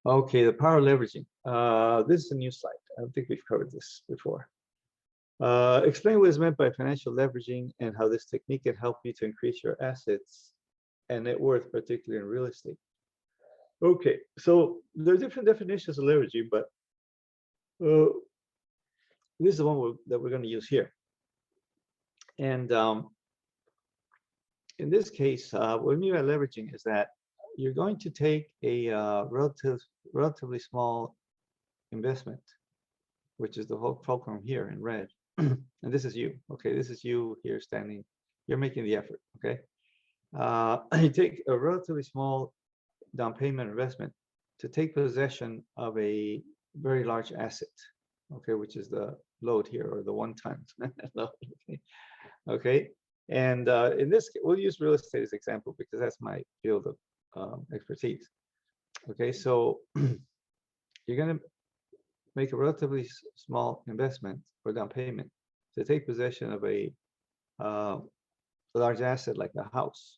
Okay, the power of leveraging. This is a new slide. I don't think we've covered this before. Explain what is meant by financial leveraging and how this technique can help you to increase your assets and net worth, particularly in real estate. Okay, so there are different definitions of leveraging, but this is the one that we're going to use here. And in this case, what we mean by leveraging is that you're going to take a relatively small investment, which is the whole fulcrum here in red. And this is you. Okay, this is you here standing. You're making the effort. Okay, you take a relatively small down payment investment to take possession of a very large asset. Okay, which is the load here, or the one-time load. Okay, and in this, we'll use real estate as example because that's my field of expertise. Okay, so you're going to make a relatively small investment for down payment to take possession of a large asset like a house.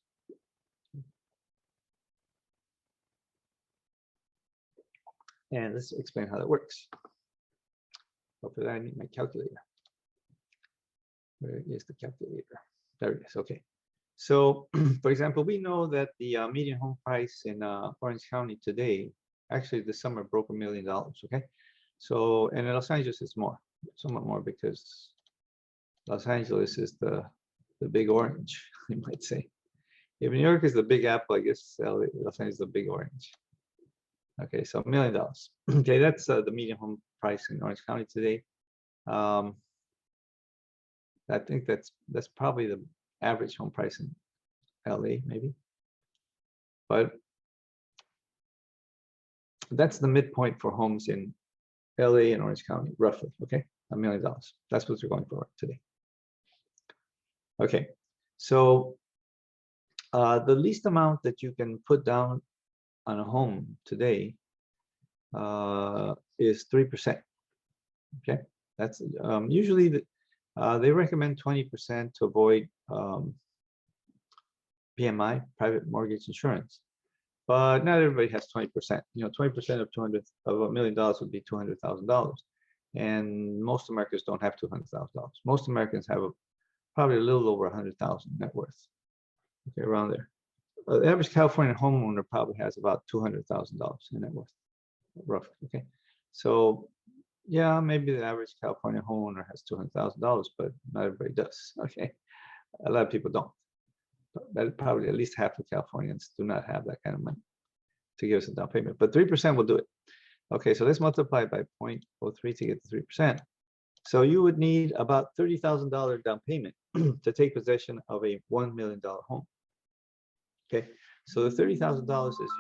And let's explain how that works. But for that, I need my calculator. Where is the calculator? There it is. Okay. So, for example, we know that the median home price in Orange County today, actually this summer broke $1 million. Okay. So, and in Los Angeles, it's more, somewhat more, because Los Angeles is the big orange, you might say. If New York is the big apple, I guess Los Angeles is the big orange. Okay, so $1 million. Okay, that's the median home price in Orange County today. I think that's probably the average home price in LA, maybe. But that's the midpoint for homes in LA and Orange County, roughly. Okay, $1 million. That's what we're going for today. Okay, so the least amount that you can put down on a home today is 3%. Okay, that's usually they recommend 20% to avoid PMI, private mortgage insurance, but not everybody has 20%. You know, 20% of $1 million would be $200,000, and most Americans don't have $200,000. Most Americans have probably a little over 100,000 net worth. Okay, around there. The average California homeowner probably has about $200,000 in net worth, roughly. Okay, so yeah, maybe the average California homeowner has $200,000, but not everybody does. Okay, a lot of people don't. But probably at least half of Californians do not have that kind of money to give us a down payment. But 3% will do it. Okay, so let's multiply by 0.03 to get to 3%. So you would need about $30,000 down payment to take possession of a $1 million home. Okay, so the $30,000 is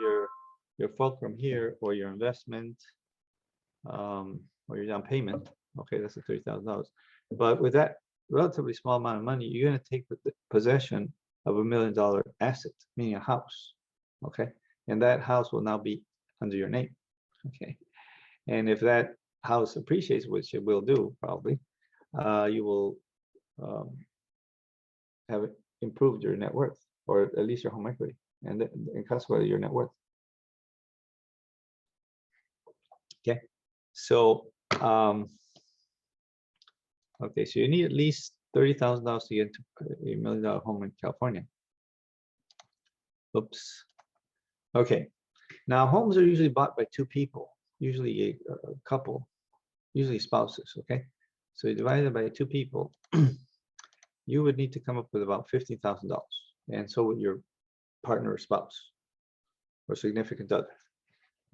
your fulcrum here, or your investment, or your down payment. Okay, that's the $30,000. But with that relatively small amount of money, you're going to take possession of $1 million asset, meaning a house. Okay, and that house will now be under your name. Okay, and if that house appreciates, which it will do probably, you will have improved your net worth, or at least your home equity, and consequently your net worth. Okay, so okay, so you need at least $30,000 to get into $1 million home in California. Oops. Okay, now homes are usually bought by two people, usually a couple, usually spouses. Okay, so you divide it by two people, you would need to come up with about $15,000, and so would your partner or spouse or significant other.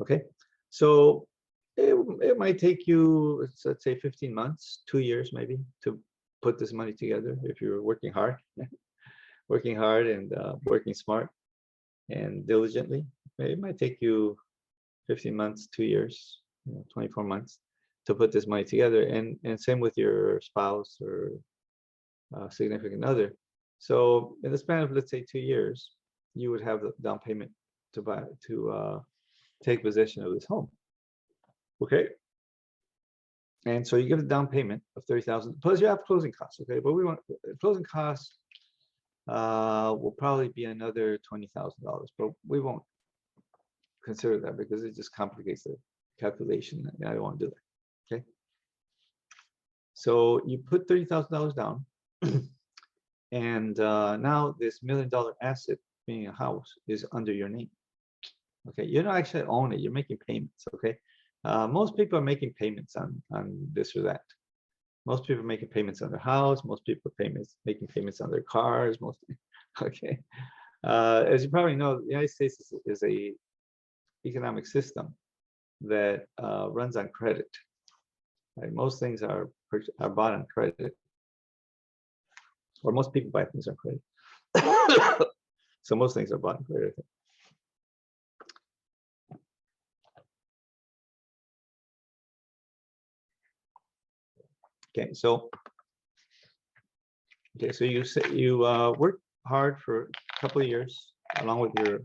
Okay, so it might take you, let's say, 15 months, 2 years maybe, to put this money together if you're working hard, and working smart and diligently. It might take you 15 months, 2 years, 24 months to put this money together, and same with your spouse or significant other. So in the span of, let's say, 2 years, you would have the down payment to take possession of this home. Okay, and so you give the down payment of $30,000 plus you have closing costs. Okay, but we want closing costs will probably be another $20,000, but we won't consider that because it just complicates the calculation. And I don't want to do that. Okay. So you put $30,000 down, and now this $1 million asset, being a house, is under your name. Okay, you don't actually own it. You're making payments. Okay, most people are making payments on this or that. Most people are making payments on their house. Most people are making payments on their cars. Okay. As you probably know, the United States is a economic system that runs on credit. Right? Most things are bought on credit, or most people buy things on credit. So most things are bought on credit. Okay, so you work hard for a couple of years along with your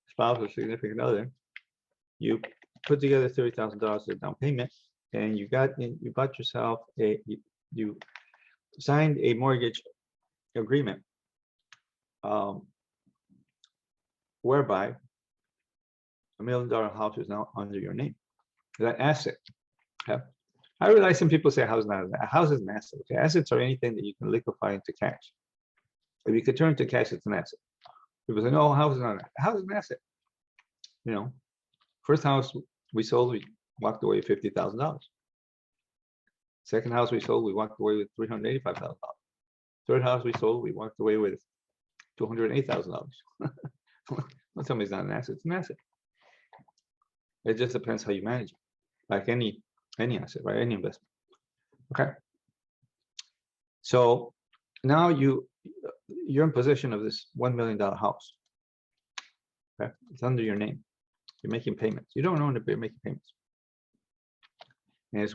spouse or significant other. You put together $30,000 as a down payment, and you bought yourself you signed a mortgage agreement, whereby $1 million house is now under your name. That asset. Okay. I realize some people say a house is an asset. Okay, assets are anything that you can liquefy into cash. If you could turn to cash, it's an asset. People say, no, house is not an asset. House is an asset. You know, first house we sold, we walked away with $50,000. Second house we sold, we walked away with $385,000. Third house we sold, we walked away with $208,000. Don't tell me it's not an asset. It's an asset. It just depends how you manage it, like any asset, right? Any investment. Okay. So now you're in possession of this $1 million house. Okay, it's under your name. You're making payments. You don't own it, but you're making payments. And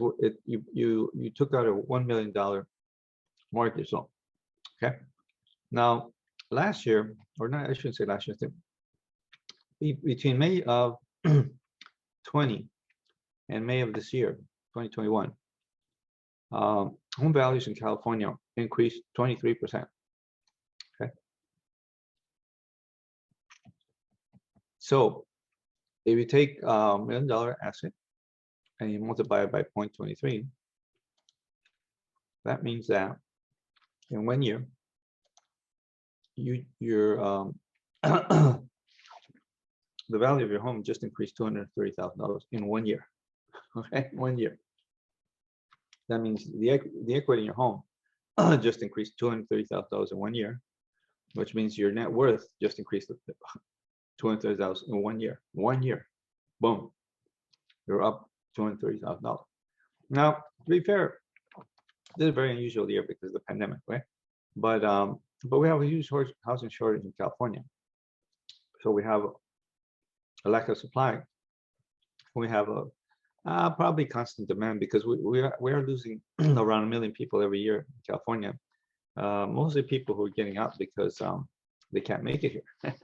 you took out a $1 million mortgage loan. Okay. Now, last year, or not, I shouldn't say last year. Between May of 20 and May of this year, 2021, home values in California increased 23%. Okay. So if you take a $1 million asset and you multiply it by 0.23, that means that in 1 year, your the value of your home just increased $230,000 in 1 year. Okay, 1 year. That means the equity in your home just increased $230,000 in 1 year, which means your net worth just increased $230,000 in 1 year. 1 year, boom, you're up $230,000. Now, to be fair, this is a very unusual year because of the pandemic, right? But we have a huge housing shortage in California, so we have a lack of supply. We have a probably constant demand because we are losing around 1 million people every year in California. Mostly people who are getting out because they can't make it here.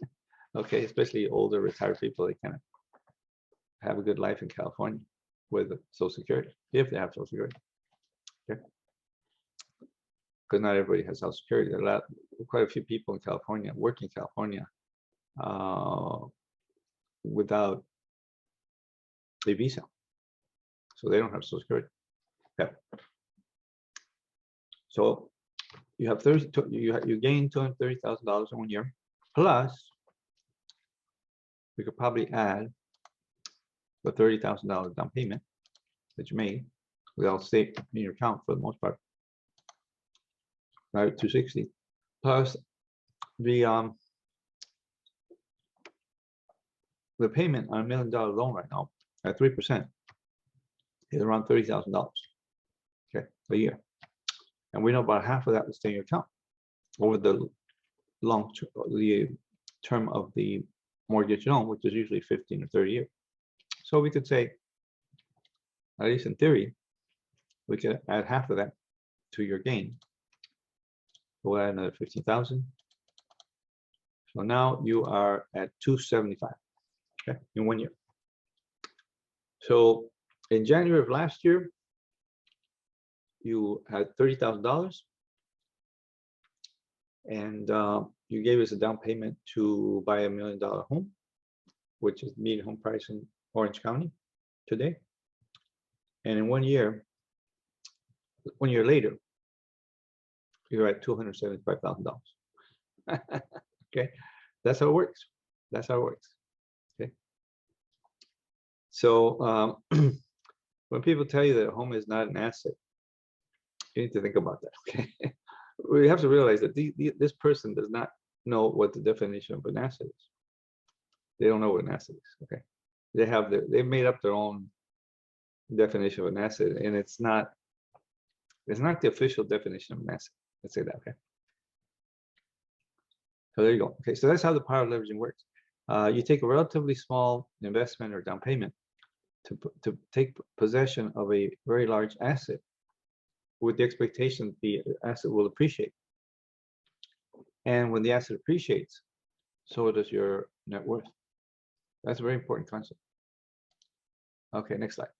Okay, especially older retired people, they can't have a good life in California with Social Security, if they have Social Security. Okay, because not everybody has Social Security. There are quite a few people in California work in California without a visa, so they don't have Social Security. Yeah. So you have you gain $230,000 in 1 year, plus we could probably add the $30,000 down payment that you made without stay in your account for the most part, right? 260 plus the payment on $1 million loan right now at 3% is around $30,000, okay, a year, and we know about half of that will stay in your account over the term of the mortgage loan, which is usually 15 or 30 years. So we could say, at least in theory, we could add half of that to your gain. We'll add another 15,000. So now you are at 275, okay, in 1 year. So in January of last year, you had $30,000, and you gave us a down payment to buy $1 million home. which is the median home price in Orange County today. And in 1 year later, you're at $275,000. Okay, that's how it works. That's how it works. Okay. So when people tell you that a home is not an asset, you need to think about that. Okay. We have to realize that this person does not know what the definition of an asset is. They don't know what an asset is. Okay. They made up their own definition of an asset, and it's not the official definition of an asset. Let's say that. Okay. So there you go. Okay, so that's how the power of leveraging works. You take a relatively small investment or down payment to take possession of a very large asset with the expectation that the asset will appreciate. And when the asset appreciates, so does your net worth. That's a very important concept. Okay, next slide.